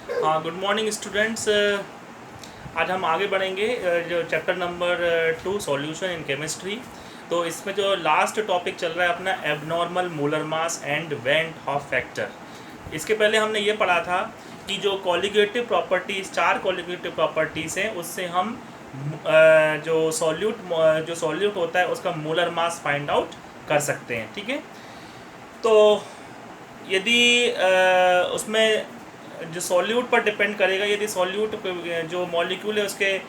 हाँ, good morning students. आज हम आगे बढ़ेंगे जो chapter number 2 solution in chemistry. तो इसमें जो लास्ट टॉपिक चल रहा है अपना abnormal molar mass and went half factor. इसके पहले हमने ये पढ़ा था कि जो कॉलिगेटिव प्रॉपर्टीज़, चार कॉलिगेटिव प्रॉपर्टीज़ हैं, उससे हम जो सॉल्यूट होता है उसका मोलर मास फाइंड आउट कर सकते हैं। ठीक है, तो यदि उसमें जो सॉल्यूट पर डिपेंड करेगा, यदि सॉल्यूट जो मॉलिक्यूल है उसके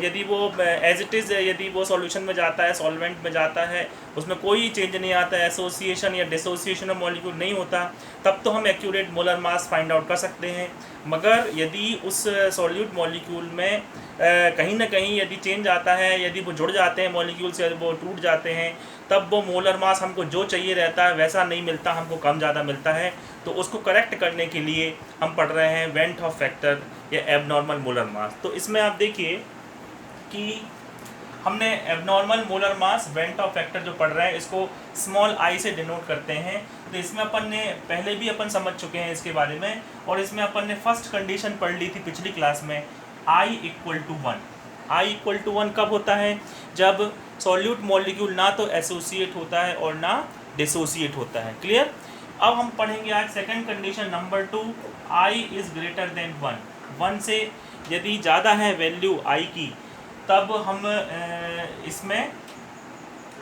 यदि वो एज इट इज़, यदि वो सॉल्यूशन में जाता है, सॉल्वेंट में जाता है, उसमें कोई चेंज नहीं आता है, एसोसिएशन या डिसोसिएशन ऑफ मॉलिक्यूल नहीं होता, तब तो हम accurate molar mass find out कर सकते हैं। मगर यदि उस सॉल्यूट मॉलिक्यूल में कहीं ना कहीं यदि चेंज आता है, यदि वो जुड़ जाते हैं मॉलिक्यूल से, वो टूट जाते हैं, तब वो मोलर मास हमको जो चाहिए रहता है वैसा नहीं मिलता, हमको कम ज़्यादा मिलता है। तो उसको करेक्ट करने के लिए हम पढ़ रहे हैं वेंट ऑफ फैक्टर या एबनॉर्मल मोलर मास। तो इसमें आप देखिए कि हमने abnormal molar mass went of factor जो पढ़ रहे हैं इसको स्मॉल आई से डिनोट करते हैं। तो इसमें अपन ने पहले भी अपन समझ चुके हैं इसके बारे में, और इसमें अपन ने फर्स्ट कंडीशन पढ़ ली थी पिछली क्लास में, i equal to one. I equal to one कब होता है? जब सॉल्यूट मॉलिक्यूल ना तो एसोसिएट होता है और ना डिसोसिएट होता है। क्लियर? अब हम पढ़ेंगे आज second condition number 2, I is greater than one. One से यदि ज़्यादा है वैल्यू आई की, तब हम इसमें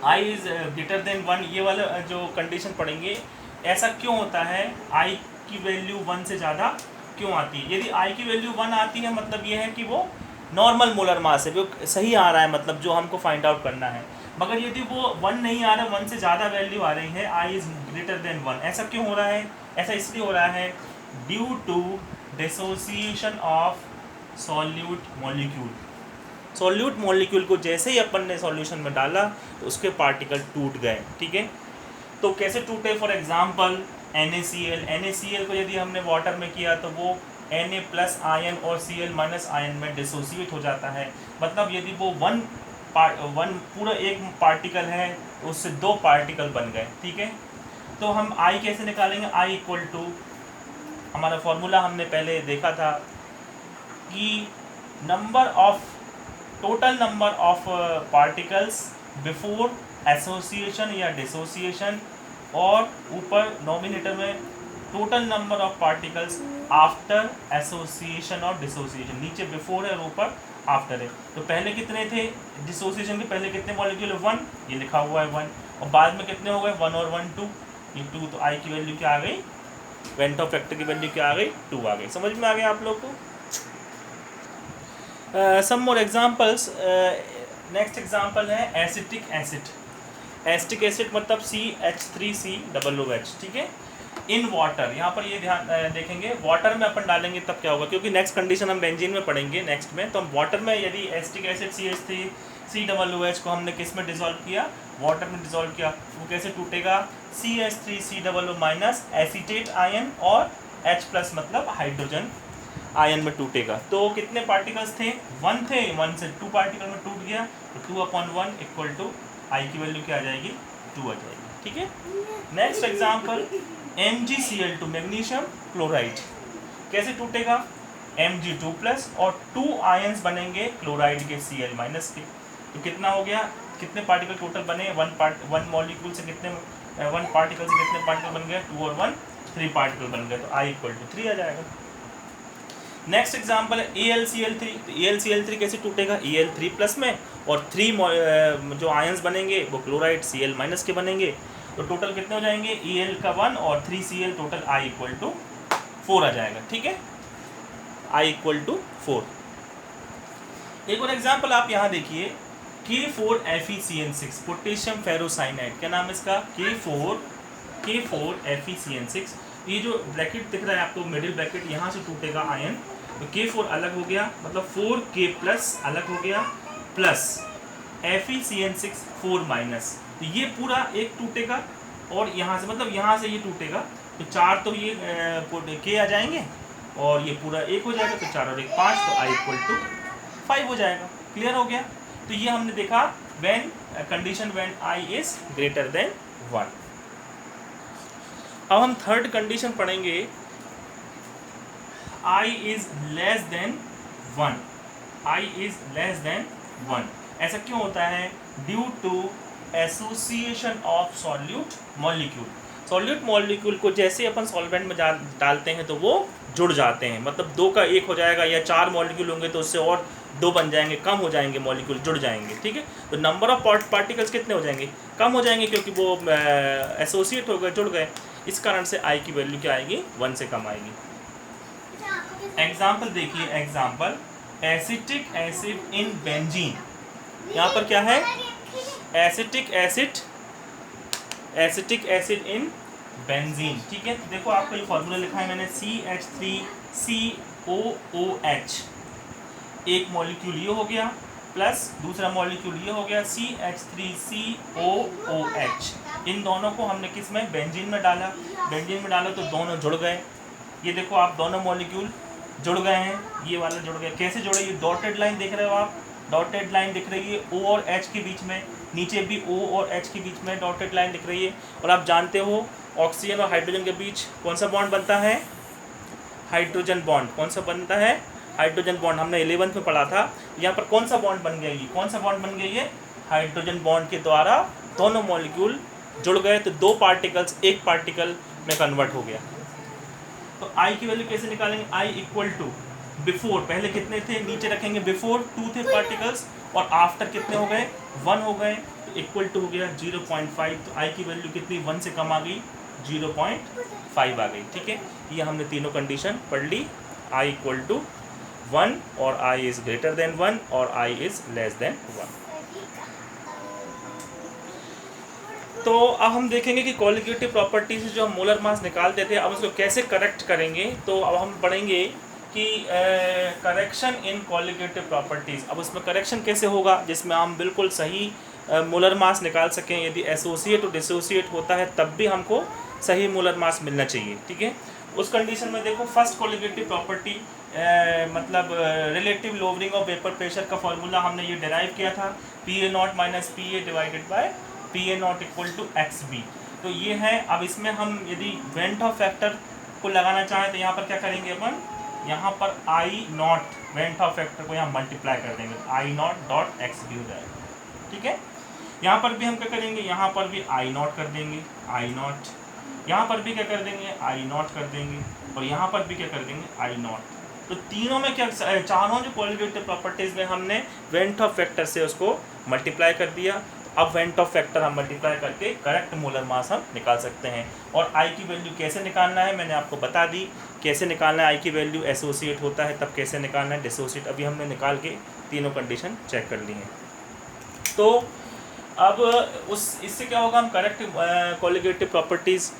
I is greater than one, ये वाला जो कंडीशन पढ़ेंगे। ऐसा क्यों होता है? आई की वैल्यू वन से ज़्यादा क्यों आती है? यदि आई की वैल्यू वन आती है मतलब ये है कि वो नॉर्मल मोलर मास है, वो सही आ रहा है, मतलब जो हमको फाइंड आउट करना है। मगर यदि वो वन नहीं आ रहा, वन से ज़्यादा वैल्यू आ रही है, I is greater than one, ऐसा क्यों हो रहा है? ऐसा इसलिए हो रहा है due to dissociation of solute molecule. Solute molecule को जैसे ही अपन ने सॉल्यूशन में डाला तो उसके पार्टिकल टूट गए। ठीक है, तो कैसे टूटे? फॉर एग्जांपल NaCl को यदि हमने वाटर में किया तो वो Na प्लस आयन और Cl माइनस आयन में डिसोसिएट हो जाता है। मतलब यदि वो वन पूरा एक पार्टिकल है तो उससे दो पार्टिकल बन गए। ठीक है, तो हम I कैसे निकालेंगे? I इक्वल टू, हमारा फॉर्मूला हमने पहले देखा था कि total number of particles before association या डिसोसिएशन, और ऊपर नॉमिनेटर में total number of particles after association और डिसोसिएशन। नीचे बिफोर है और ऊपर आफ्टर है। तो पहले कितने थे? डिसोसिएशन के पहले कितने मॉलिक्यूल? वन, ये लिखा हुआ है वन, और बाद में कितने हो गए? वन और वन टू, ये टू। तो आई की वैल्यू क्या आ गई? वेंट ऑफ फैक्टर की वैल्यू क्या आ गई? टू आ गई। समझ में आ गया आप लोग को? सम मोर एग्जाम्पल्स। नेक्स्ट एग्जाम्पल है एसिटिक एसिड। एसिटिक एसिड मतलब CH3COOH। ठीक है, इन वाटर, यहाँ पर ये ध्यान देखेंगे, वाटर में अपन डालेंगे तब क्या होगा, क्योंकि नेक्स्ट कंडीशन हम बेंजीन में पढ़ेंगे नेक्स्ट में। तो हम वाटर में यदि एसिटिक एसिड CH3COOH को हमने किस में डिसॉल्व किया? वाटर में डिसॉल्व किया, वो कैसे टूटेगा? CH3COO माइनस एसीटेट आयन और H प्लस मतलब हाइड्रोजन आयन में टूटेगा। तो कितने पार्टिकल्स थे? वन थे, वन से टू पार्टिकल में टूट गया, तो 2/1 इक्वल टू आई की वैल्यू क्या आ जाएगी? 2 आ जाएगी। ठीक है, next example MgCl2 magnesium chloride. कैसे टूटेगा? Mg2 प्लस और 2 आयंस बनेंगे क्लोराइड के Cl माइनस के। तो कितना हो गया? कितने पार्टिकल टोटल बने? वन मॉलिक्यूल से कितने, वन पार्टिकल से कितने पार्टिकल बन गए? 2 और 1 3 पार्टिकल बन गए, तो आई इक्वल टू 3 आ जाएगा। नेक्स्ट एग्जाम्पल है AlCl3। तो AlCl3 कैसे टूटेगा? Al3 प्लस में, और 3 जो आयंस बनेंगे वो क्लोराइड Cl माइनस के बनेंगे। तो टोटल कितने हो जाएंगे? Al का 1 और 3Cl, total I equal to 4 आ जाएगा। ठीक है, I इक्वल टू 4। एक और एग्जाम्पल आप यहाँ देखिए, K4FeCN6 पोटेशियम फेरोसाइनाइड। क्या नाम है इसका? K4FeCN6। ये जो ब्रैकेट दिख रहा है आपको, मिडिल ब्रैकेट, यहाँ से टूटेगा आयन, तो K4 अलग हो गया, मतलब 4K प्लस अलग हो गया, प्लस FeCN6 4 माइनस, तो ये पूरा एक टूटेगा, और यहाँ से मतलब यहाँ से ये टूटेगा, तो 4 तो ये K आ जाएंगे, और ये पूरा एक हो जाएगा, तो 4 और 1 5, तो I इक्वल टू 5 हो जाएगा। क्लियर हो गया? तो ये हमने देखा when condition when I is greater than 1। अब हम थर्ड कंडीशन पढ़ेंगे, I is less than 1, I is less than 1। ऐसा क्यों होता है? Due to association of solute molecule. Solute molecule को जैसे अपन सॉल्वेंट में डालते हैं तो वो जुड़ जाते हैं, मतलब 2 का 1 हो जाएगा, या 4 मॉलिक्यूल होंगे तो उससे और 2 बन जाएंगे, कम हो जाएंगे मॉलिक्यूल, जुड़ जाएंगे, ठीक है। तो नंबर ऑफ पार्टिकल्स कितने हो जाएंगे? कम हो जाएंगे, क्योंकि वो एसोसिएट हो गए, जुड़ गए। इस कारण से आई की वैल्यू क्या आएगी? 1 से कम आएगी। एग्जाम्पल देखिए, example acetic acid in benzene. यहाँ पर क्या है? एसिटिक एसिड इन बेंजीन, ठीक है। देखो आपको ये फॉर्मूला लिखा है मैंने, CH3COOH, एक मॉलिक्यूल ये हो गया प्लस दूसरा मॉलिक्यूल ये हो गया CH3COOH। इन दोनों को हमने किस में? बेंजीन में डाला। बेंजीन में डाला तो दोनों जुड़ गए। ये देखो आप, दोनों मॉलिक्यूल जुड़ गए हैं, ये वाला जुड़ गया। कैसे जुड़े? ये डॉटेड लाइन देख रहे हो आप, डॉटेड लाइन दिख रही है O और H के बीच में, नीचे भी O और H के बीच में डॉटेड लाइन दिख रही है। और आप जानते हो ऑक्सीजन और हाइड्रोजन के बीच कौन सा बॉन्ड बनता है? Hydrogen bond. कौन सा बनता है? Hydrogen bond. हमने 11th में पढ़ा था। यहाँ पर कौन सा बॉन्ड बन गया? ये कौन सा बॉन्ड बन गया? ये हाइड्रोजन बॉन्ड के द्वारा दोनों मॉलिक्यूल जुड़ गए, तो 2 पार्टिकल्स 1 पार्टिकल में कन्वर्ट हो गया। तो आई की वैल्यू कैसे निकालेंगे? आई इक्वल टू बिफोर, पहले कितने थे नीचे रखेंगे, बिफोर 2 थे पार्टिकल्स, और आफ्टर कितने हो गए? 1 हो गए, तो इक्वल टू हो गया 0.5। तो आई की वैल्यू कितनी? 1 से कम आ गई, 0.5 आ गई, ठीक है। ये हमने तीनों कंडीशन पढ़ ली, आई इक्वल टू 1 और आई इज ग्रेटर देन 1 और आई इज लेस देन 1। तो अब हम देखेंगे कि क्वालिटेटिव प्रॉपर्टी से जो हम मोलर मास निकालते थे, अब उसको कैसे करेक्ट करेंगे। तो अब हम पढ़ेंगे कि करेक्शन इन क्वालिटेटिव प्रॉपर्टीज़। अब उसमें करेक्शन कैसे होगा जिसमें हम बिल्कुल सही मोलर मास निकाल सकें। यदि एसोसिएट और डिसोसिएट होता है तब भी हमको सही मोलर मास मिलना चाहिए, ठीक है। उस कंडीशन में देखो, फर्स्ट क्वालिटेटिव प्रॉपर्टी मतलब relative lowering of vapour pressure का फॉर्मूला हमने ये डिराइव किया था, PA0 minus PA divided by PA0 equal to XB। तो ये है। अब इसमें हम यदि वेंट ऑफ फैक्टर को लगाना चाहें तो यहाँ पर क्या करेंगे अपन? यहाँ पर I0 वेंट ऑफ फैक्टर को यहाँ मल्टीप्लाई कर देंगे, I0 डॉट XB हो जाएगा, ठीक है। यहाँ पर भी हम क्या करेंगे? यहाँ पर भी I0 कर देंगे, I0। यहाँ पर भी क्या कर देंगे? I0 कर देंगे, और यहाँ पर भी क्या कर देंगे? I0। तो तीनों में क्या, चारों जो क्वालिटेटिव प्रॉपर्टीज़ में हमने वेंट ऑफ फैक्टर से उसको मल्टीप्लाई कर दिया। अब वेंट ऑफ फैक्टर हम मल्टीप्लाई करके करेक्ट मोलर मास हम निकाल सकते हैं। और आई की वैल्यू कैसे निकालना है मैंने आपको बता दी, कैसे निकालना है आई की वैल्यू। एसोसिएट होता है तब कैसे निकालना है, डिसोसिएट अभी हमने निकाल के तीनों कंडीशन चेक कर ली हैं। तो अब इससे क्या होगा, हम करेक्ट क्वालिटेटिव प्रॉपर्टीज़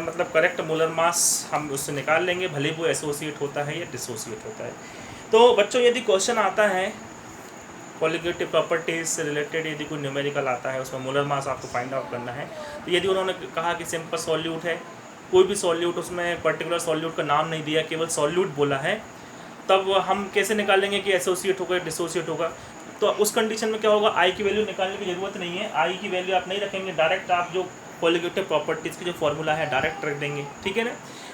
मतलब करेक्ट मोलर मास हम उससे निकाल लेंगे, भले वो एसोसिएट होता है या डिसोसिएट होता है। तो बच्चों यदि क्वेश्चन आता है क्वालिटेटिव प्रॉपर्टीज़ से रिलेटेड, यदि कोई न्यूमेरिकल आता है उसमें मोलर मास आपको फाइंड आउट करना है, तो यदि उन्होंने कहा कि सिंपल सॉल्यूट है, कोई भी सॉल्यूट, उसमें पर्टिकुलर सॉल्यूट का नाम नहीं दिया, केवल सॉल्यूट बोला है, तब हम कैसे निकालेंगे कि एसोसिएट होगा डिसोसिएट होगा। तो उस कंडीशन में क्या होगा, आई की वैल्यू निकालने की ज़रूरत नहीं है। आई की वैल्यू आप नहीं रखेंगे, डायरेक्ट आप जो क्वालिटेटिव प्रॉपर्टीज़ की जो फॉर्मूला है डायरेक्ट रख देंगे, ठीक है ना।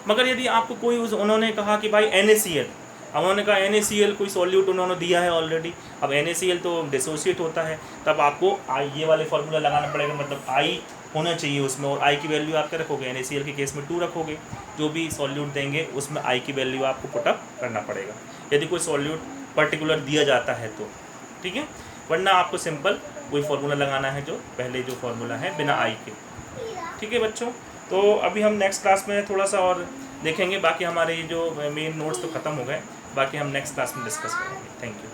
मगर यदि आपको कोई उन्होंने कहा कि भाई NaCl, अब उन्होंने कहा NaCl कोई सॉल्यूट उन्होंने दिया है ऑलरेडी, अब NaCl तो डिसोसिएट होता है, तब आपको आई ये वाले फार्मूला लगाना पड़ेगा, मतलब आई होना चाहिए उसमें। और आई की वैल्यू आप क्या रखोगे, NaCl के केस में 2 रखोगे, जो भी सॉल्यूट देंगे उसमें आई की वैल्यू आपको पुटअप करना पड़ेगा यदि कोई सॉल्यूट पर्टिकुलर दिया जाता है तो, ठीक है। वरना आपको सिंपल वही फार्मूला लगाना है जो पहले जो फार्मूला है बिना आई के, ठीक है बच्चों। तो अभी हम नेक्स्ट क्लास में थोड़ा सा और देखेंगे, बाकी हमारे ये जो मेन नोट्स तो ख़त्म हो गए, बाकी हम नेक्स्ट क्लास में डिस्कस करेंगे। Thank you.